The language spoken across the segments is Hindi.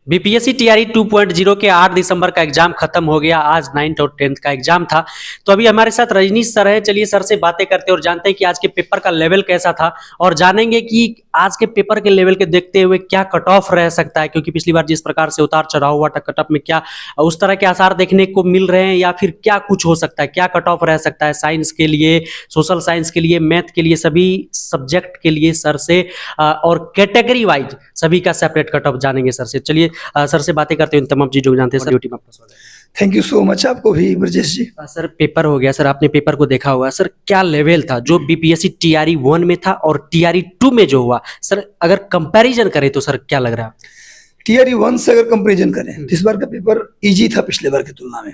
बीपीएससी टीआरई 2.0 के 8 दिसंबर का एग्जाम खत्म हो गया। आज 9th और 10th का एग्जाम था। तो अभी हमारे साथ रजनीश सर हैं। चलिए सर से बातें करते हैं और जानते हैं कि आज के पेपर का लेवल कैसा था और जानेंगे कि आज के पेपर के लेवल के देखते हुए क्या कट ऑफ रह सकता है, क्योंकि पिछली बार जिस प्रकार से उतार चढ़ाव हुआ था कट ऑफ में, क्या उस तरह के आसार देखने को मिल रहे हैं या फिर क्या कुछ हो सकता है, क्या कट ऑफ रह सकता है साइंस के लिए, सोशल साइंस के लिए, मैथ के लिए, सभी सब्जेक्ट के लिए सर से और कैटेगरी वाइज सभी का सेपरेट कट ऑफ जानेंगे सर से। चलिए सर से बातें करते हैं, तमाम चीजों को जानते हैं। सर ड्यूटी में आपका स्वागत है। थैंक यू सो मच, आपको भी ब्रजेश जी। सर पेपर हो गया, सर आपने पेपर को देखा होगा, सर क्या लेवल था जो बीपीएससी टीआरई 1 में था और टीआरई 2 में जो हुआ, सर अगर कंपैरिजन करें तो सर क्या लग रहा है? टीआरई 1 से अगर कंपैरिजन करें तो इस बार का पेपर इजी था पिछले बार की तुलना में।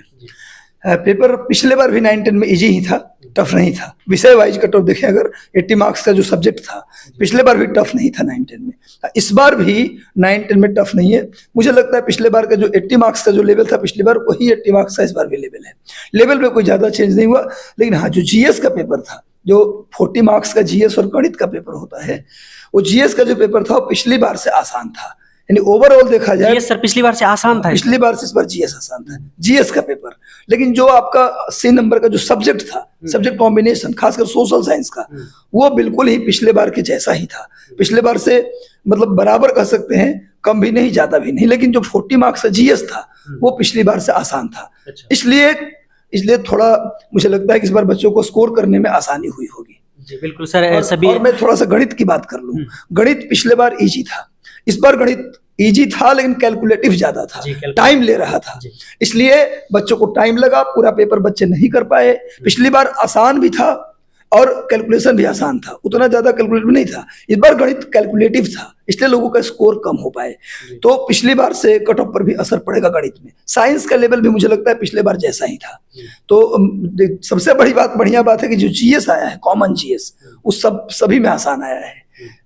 पेपर पिछले बार भी 9-10 में इजी ही था, टफ नहीं था। विषय वाइज कट ऑफ देखें अगर 80 मार्क्स का जो सब्जेक्ट था पिछले बार भी टफ नहीं था 9-10 में, इस बार भी 9-10 में टफ नहीं है। मुझे लगता है पिछले बार का जो 80 मार्क्स का जो लेवल था पिछली बार, वही 80 मार्क्स का इस बार भी लेवल है। लेवल में कोई ज़्यादा चेंज नहीं हुआ, लेकिन हाँ जो जीएस का पेपर था, जो 40 मार्क्स का जीएस और गणित का पेपर होता है, वो जीएस का जो पेपर था वो पिछली बार से आसान था। यानी ओवरऑल देखा जाए सर पिछली बार से आसान था, पिछली बार से इस बार जीएस आसान था, जीएस का पेपर। लेकिन जो आपका 80 नंबर का जो सब्जेक्ट था, सब्जेक्ट कॉम्बिनेशन खासकर सोशल साइंस का, वो बिल्कुल ही पिछले बार के जैसा ही था। पिछले बार से मतलब बराबर कह सकते हैं, कम भी नहीं ज्यादा भी नहीं। लेकिन जो 40 मार्क्स का जीएस था वो पिछली बार से आसान था। इसलिए थोड़ा मुझे लगता है कि इस बार बच्चों को स्कोर करने में आसानी हुई होगी। जी बिल्कुल सर। सभी और मैं थोड़ा सा गणित की बात कर लूं। गणित पिछले बार इजी था, इस बार गणित इजी था लेकिन कैलकुलेटिव ज्यादा था, टाइम ले रहा था, इसलिए बच्चों को टाइम लगा, पूरा पेपर बच्चे नहीं कर पाए। पिछली बार आसान भी था और कैलकुलेशन भी आसान था, उतना ज्यादा कैलकुलेटिव नहीं था। इस बार गणित कैलकुलेटिव था, इसलिए लोगों का स्कोर कम हो पाए। तो पिछली बार से कट ऑफ पर भी असर पड़ेगा गणित में। साइंस का लेवल भी मुझे लगता है पिछले बार जैसा ही था। तो सबसे बढ़िया बात है कि जो जीएस आया है, कॉमन जीएस, उस सभी में आसान आया है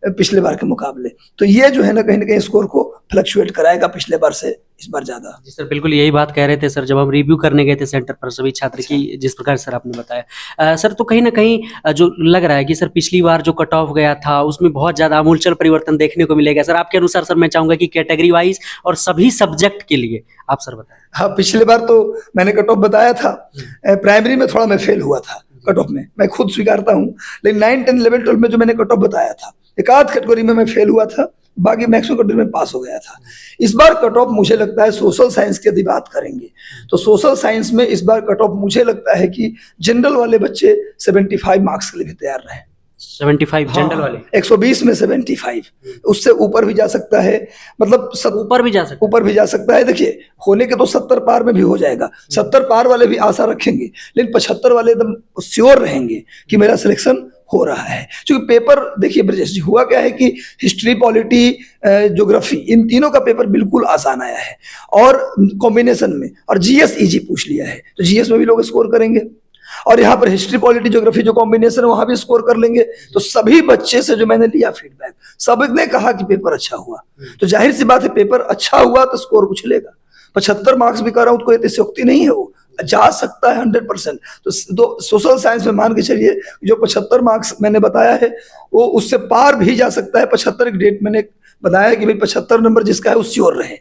पिछले बार के मुकाबले। तो ये जो है ना, कहीं ना कहीं स्कोर को फ्लक्चुएट कराएगा पिछले बार से इस बार ज्यादा। जी सर बिल्कुल यही बात कह रहे थे सर, जब हम रिव्यू करने गए थे सेंटर पर सभी छात्र की, जिस प्रकार सर आपने बताया। सर तो कहीं ना कहीं जो लग रहा है कि सर पिछली बार जो कट ऑफ गया था उसमें बहुत ज्यादा आमूलचूल परिवर्तन देखने को मिलेगा। सर आपके अनुसार सर मैं चाहूंगा कि कैटेगरी वाइज और सभी सब्जेक्ट के लिए आप सर बताएं। हाँ, पिछले बार तो मैंने कट ऑफ बताया था, प्राइमरी में थोड़ा मैं फेल हुआ था कट ऑफ में, मैं खुद स्वीकारता हूँ। लेकिन 9, 10, 11, 12 में जो मैंने कट ऑफ बताया था, एक आध कैटेगरी में मैं फेल हुआ था, बाकी मैक्सिमम कैटेगरी में पास हो गया था। इस बार कट ऑफ मुझे लगता है सोशल साइंस की यदि बात करेंगे तो सोशल साइंस में इस बार कट ऑफ मुझे लगता है कि जनरल वाले बच्चे 75 मार्क्स के लिए भी तैयार रहे। 75 जनरल वाले 120 में 75, उससे ऊपर भी जा सकता है, मतलब ऊपर भी जा सकता है। देखिए होने के तो 70 पार में भी हो जाएगा, 70 पार वाले भी आशा रखेंगे, लेकिन 75 वाले एकदम श्योर रहेंगे कि मेरा सिलेक्शन हो रहा है। क्योंकि पेपर देखिए ब्रजेश जी, हुआ क्या है कि हिस्ट्री, पॉलिटी, ज्योग्राफी, इन तीनों का पेपर बिल्कुल आसान आया है और कॉम्बिनेशन में, और जीएस इजी पूछ लिया है, तो जीएस में भी लोग स्कोर करेंगे। और यहाँ पर हिस्ट्री, पॉलिटी, ज्योग्राफी जो कॉम्बिनेशन है वहां भी स्कोर कर लेंगे। तो सभी बच्चे से जो मैंने लिया फीडबैक, सबने कहा कि पेपर अच्छा हुआ। तो जाहिर सी बात है पेपर अच्छा हुआ तो स्कोर कुछ लेगा। 75 मार्क्स भी कर रहा हूं तो कोई अतिशयोक्ति नहीं है, वो जा सकता है 100%। तो सोशल साइंस में मान के चलिए जो 75 मार्क्स मैंने बताया है वो उससे पार भी जा सकता है। 75 डेट मैंने बताया कि भाई 75 नंबर जिसका है वो श्योर रहे।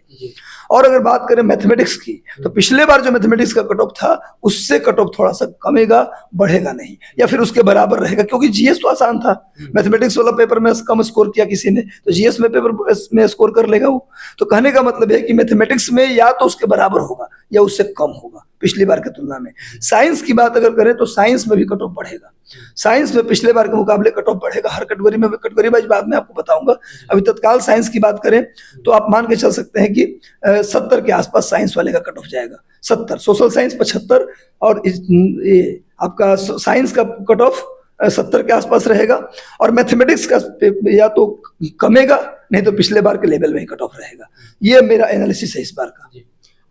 और अगर बात करें मैथमेटिक्स की, तो पिछले बार जो मैथमेटिक्स का कट ऑफ था उससे कट ऑफ थोड़ा सा कमेगा, बढ़ेगा नहीं, या फिर उसके बराबर रहेगा, क्योंकि जीएस तो आसान था। मैथमेटिक्स वाला पेपर में कम स्कोर किया किसी ने, तो जीएस में पेपर में स्कोर कर लेगा वो। तो कहने का मतलब है कि मैथमेटिक्स में या तो उसके बराबर होगा या उससे कम होगा पिछली बार की तुलना में। साइंस की बात अगर करें तो साइंस में भी कट ऑफ बढ़ेगा, साइंस में पिछले बार के मुकाबले कट ऑफ बढ़ेगा हर कैटेगरी में। कैटेगरी वाइज बाद में आपको बताऊंगा। अभी तत्काल साइंस की बात करें तो आप मान के चल सकते हैं कि 70 के आसपास साइंस वाले का कट ऑफ जाएगा। 70 सोशल साइंस 75 और आपका साइंस का कट ऑफ 70 के आसपास रहेगा। और मैथमेटिक्स का या तो कमेगा, नहीं तो पिछले बार के लेवल में ही कट ऑफ रहेगा। ये मेरा एनालिसिस है इस बार का।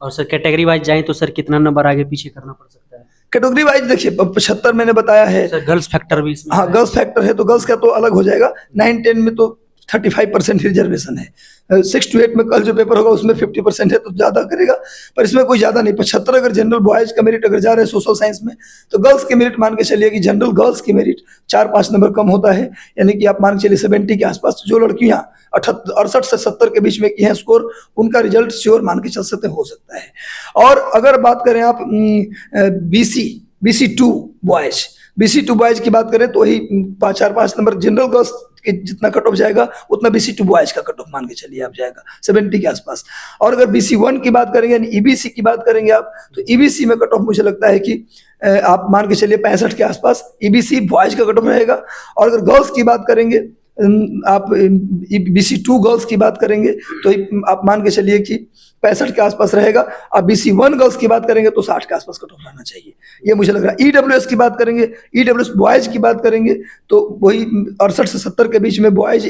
और सर कैटेगरी वाइज जाएं तो सर कितना नंबर आगे पीछे करना पड़ सकता है? कैटेगरी वाइज देखिए 75 मैंने बताया है। सर गर्ल्स फैक्टर भी इसमें? हाँ, गर्ल्स फैक्टर है तो गर्ल्स का तो अलग हो जाएगा। 9, 10 में तो 35% रिजर्वेशन है। 6 to 8 में कल जो पेपर होगा उसमें 50% है तो ज़्यादा करेगा, पर इसमें कोई ज़्यादा नहीं। 75 अगर जनरल बॉयज़ का मेरिट अगर जा रहे हैं सोशल साइंस में, तो गर्ल्स की मेरिट मान के चलिए कि जनरल गर्ल्स की मेरिट 4-5 नंबर कम होता है, यानी कि आप मान के चलिए 70 के आसपास। जो लड़कियाँ 68 से 70 के बीच में की हैं स्कोर, उनका रिजल्ट श्योर मान के चल सकते हो सकता है। और अगर बात करें आप BC2 बॉयज़, BC2 बॉयज़ की बात करें तो वही 4-5 नंबर जनरल गर्ल्स के जितना कट ऑफ जाएगा उतना BC2 बॉयज़ का कट ऑफ मान के चलिए आप जाएगा 70 के आसपास। और अगर BC1 की बात करेंगे यानी EBC की बात करेंगे आप, तो EBC में कट ऑफ मुझे लगता है कि आप मान के चलिए 65 के आसपास EBC बॉयज़ का कट ऑफ रहेगा। और अगर गर्ल्स की बात करेंगे, आप BC2 गर्ल्स की बात करेंगे तो आप मान के चलिए कि 65 के आसपास रहेगा। अब BC1 गर्ल्स की बात करेंगे तो 60 के आसपास कट ऑफ रहना चाहिए, ये मुझे लग रहा है। EWS की बात करेंगे, EWS बॉयज़ की बात करेंगे तो वही 68 से 70 के बीच में बॉयज़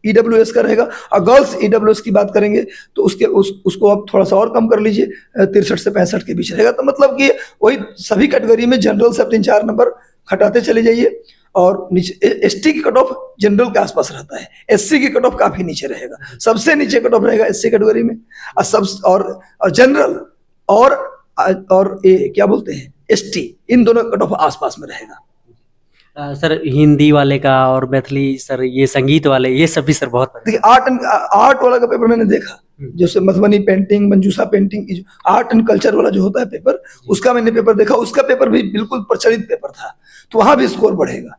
EWS का रहेगा। और गर्ल्स EWS की बात करेंगे तो उसको आप थोड़ा सा और कम कर लीजिए, 63 से 65 के बीच रहेगा। तो मतलब कि वही सभी कैटेगरी में जनरल से 3-4 नंबर घटाते चले जाइए। और नीचे ST की कट ऑफ जनरल के आसपास रहता है, SC की कट ऑफ काफी नीचे रहेगा, सबसे नीचे कट ऑफ रहेगा SC कैटेगरी में। और जनरल और क्या बोलते हैं ST, इन दोनों कट ऑफ आसपास में रहेगा। सर हिंदी वाले का और मैथिली, सर ये संगीत वाले, ये सभी सर बहुत देखिए आर्ट वाला का पेपर मैंने देखा, जैसे Madhubani painting, Manjusha painting, art and culture वाला जो होता है पेपर, उसका मैंने पेपर देखा। उसका पेपर भी बिल्कुल प्रचलित पेपर था, तो वहां भी स्कोर बढ़ेगा।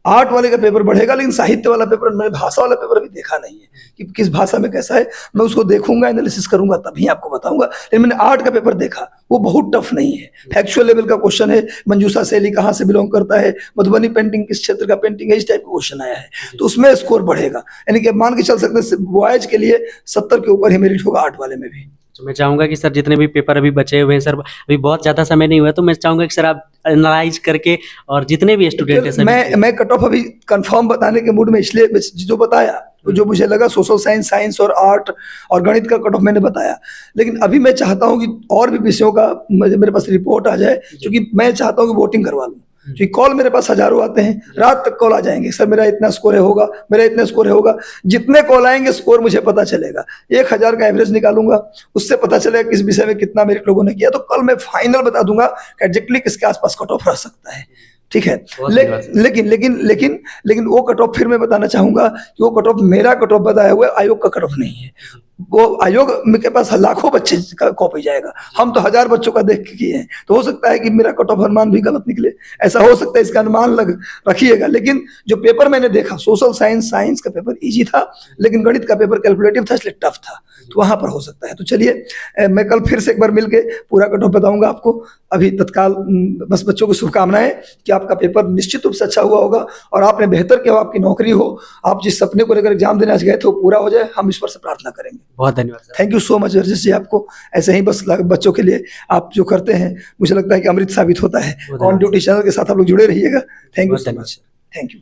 आर्ट वाले का पेपर बढ़ेगा, लेकिन साहित्य वाला पेपर, मैंने भाषा वाला पेपर भी देखा नहीं है कि किस भाषा में कैसा है। मैं उसको देखूंगा, एनालिसिस करूंगा, तभी आपको बताऊंगा। लेकिन मैंने आर्ट का पेपर देखा, वो बहुत टफ नहीं है, फैक्चुअल लेवल का क्वेश्चन है। मंजूषा शैली कहाँ से बिलोंग करता है, मधुबनी पेंटिंग किस क्षेत्र का पेंटिंग है, इस टाइप का क्वेश्चन आया है, तो उसमें स्कोर बढ़ेगा। यानी कि मान के चल सकते हैं बॉयज के लिए 70 के ऊपर ही मेरिट होगा आर्ट वाले में भी। तो मैं चाहूंगा कि सर जितने भी पेपर अभी बचे हुए हैं सर, अभी बहुत ज़्यादा समय नहीं हुआ, तो मैं चाहूंगा कि सर आप एनालाइज करके और जितने भी स्टूडेंट हैं सर, मैं कट ऑफ अभी कंफर्म बताने के मूड में, इसलिए जो बताया तो जो मुझे लगा सोशल साइंस और आर्ट और गणित का कट ऑफ मैंने बताया। लेकिन अभी मैं चाहता हूं कि और भी विषयों का मेरे पास रिपोर्ट आ जाए, क्योंकि मैं चाहता हूं कि वोटिंग करवा लूं। क्योंकि कॉल मेरे पास हजारों आते हैं, रात तक कॉल आ जाएंगे, सर मेरा इतना स्कोर होगा, मेरा इतना स्कोर होगा। जितने कॉल आएंगे स्कोर मुझे पता चलेगा, 1000 का एवरेज निकालूंगा, उससे पता चलेगा किस विषय में कितना मेरिट लोगों ने किया। तो कल मैं फाइनल बता दूंगा एग्जैक्टली किसके आसपास कट ऑफ रह सकता है, ठीक है। लेकिन वो कट ऑफ फिर मैं बताना चाहूंगा कि वो कट ऑफ मेरा कट ऑफ बताया हुआ आयोग का कट ऑफ नहीं है। वो आयोग के पास लाखों बच्चे का कॉपी जाएगा, हम तो 1000 बच्चों का देख के किए हैं। तो हो सकता है कि मेरा कट ऑफ अनुमान भी गलत निकले, ऐसा हो सकता है, इसका अनुमान रखिएगा। लेकिन जो पेपर मैंने देखा, सोशल साइंस का पेपर इजी था, लेकिन गणित का पेपर कैलकुलेटिव था, इसलिए टफ था, तो वहां पर हो सकता है। तो चलिए मैं कल फिर से एक बार मिलके पूरा कट ऑफ बताऊंगा आपको। अभी तत्काल बस बच्चों को शुभकामनाएं कि आपका पेपर निश्चित रूप से अच्छा हुआ होगा और आपने बेहतर किया, आपकी नौकरी हो, आप जिस सपने को लेकर एग्जाम देने गए थे वो पूरा हो जाए, हम ईश्वर से प्रार्थना करेंगे। बहुत धन्यवाद। थैंक यू सो मच वर्जिश जी, आपको ऐसे ही बस बच्चों के लिए आप जो करते हैं मुझे लगता है कि अमृत साबित होता है। ऑन ड्यूटी चैनल के साथ आप लोग जुड़े रहिएगा। Thank you so much, thank you.